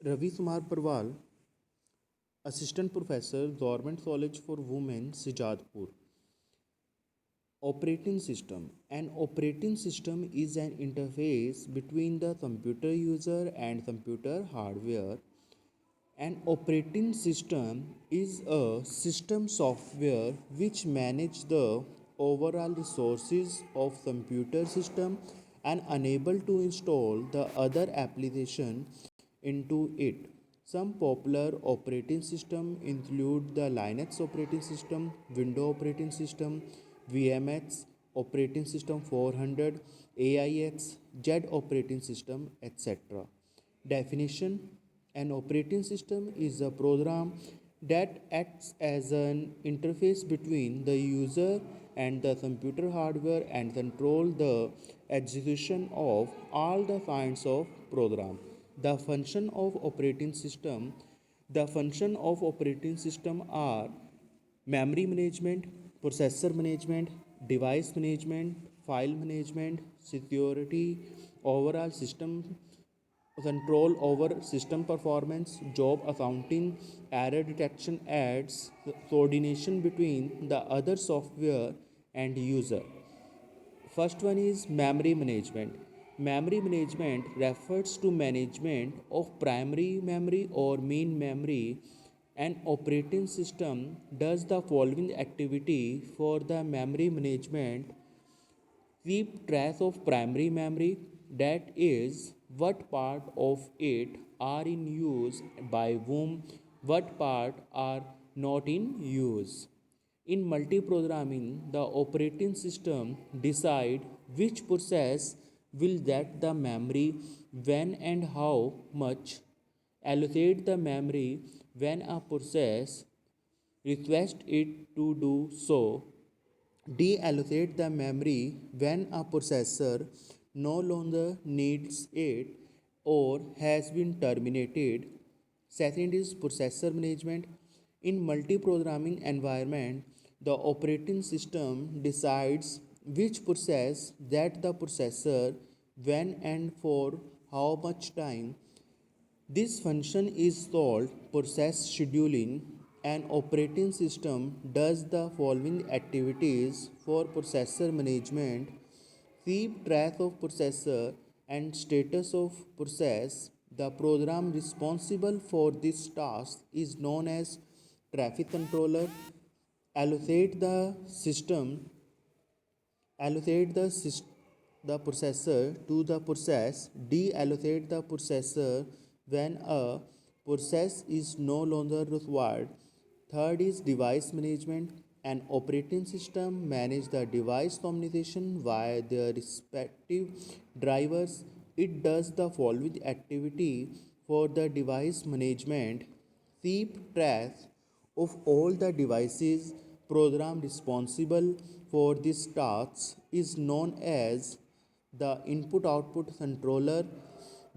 Ravi Kumar Parwal, Assistant Professor, Government College for Women, Sijadpur. Operating system. An operating system is an interface between the computer user and computer hardware. An operating system is a system software which manages the overall resources of computer system and unable to install the other application into it. Some popular operating systems include the Linux operating system, Windows operating system, VMX operating system 400, AIX, Z operating system, etc. Definition: an operating system is a program that acts as an interface between the user and the computer hardware and control the execution of all the kinds of program. The function of operating system the function of operating system are memory management, processor management, device management, file management, security, overall system control over system performance, job accounting, error detection, adds coordination between the other software and user. First one is memory management. Memory management refers to management of primary memory or main memory. An operating system does the following activity for the memory management: keep track of primary memory, that is, what part of it are in use by whom, what part are not in use. In multiprogramming, the operating system decide which process will get the memory when and how much, allocate the memory when a process requests it to do so, deallocate the memory when a processor no longer needs it or has been terminated. Second is processor management. In multi-programming environment, the operating system decides which process that the processor when and for how much time. This function is called process scheduling. An operating system does the following activities for processor management: keep track of processor and status of process. The program responsible for this task is known as traffic controller. Allocate the system allocate the processor to the process, deallocate the processor when a process is no longer required. Third is device management. An operating system manages the device communication via their respective drivers. It does the following activity for the device management: keep track of all the devices. Program responsible for this task is known as the input output controller.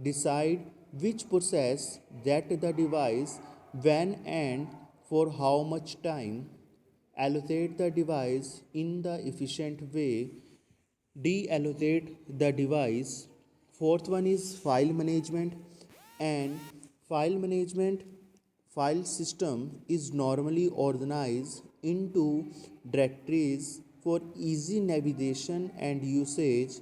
Decide which process that the device when and for how much time. Allocate the device in the efficient way. Deallocate the device. Fourth one is file management. And file management file system is normally organized into directories for easy navigation and usage.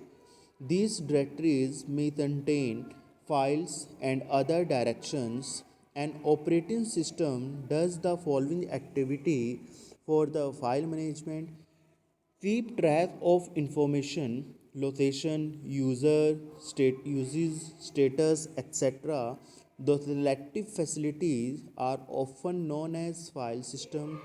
These directories may contain files and other directions. An operating system does the following activity for the file management: keep track of information, location, user, state uses, status, etc. The selective facilities are often known as file system.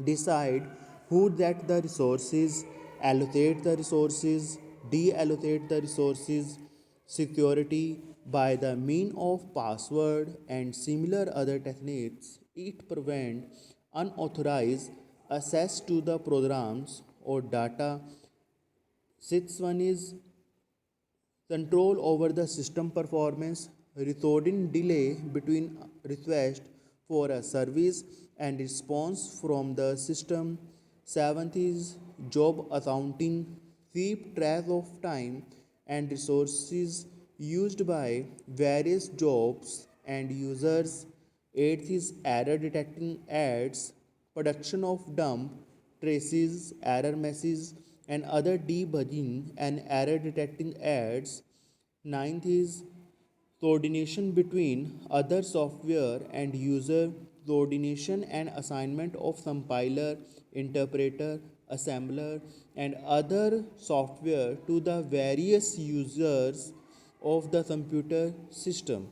Decide who get the resources, allocate the resources, deallocate the resources. Security by the mean of password and similar other techniques. It prevents unauthorized access to the programs or data. Sixth one is control over the system performance, recording delay between request for a service and response from the system. Seventh is job accounting, keep track of time and resources used by various jobs and users. Eighth is error detecting ads, production of dump traces, error messages, and other debugging and error detecting ads. Ninth is coordination between other software and user, coordination and assignment of compiler, interpreter, assembler, and other software to the various users of the computer system.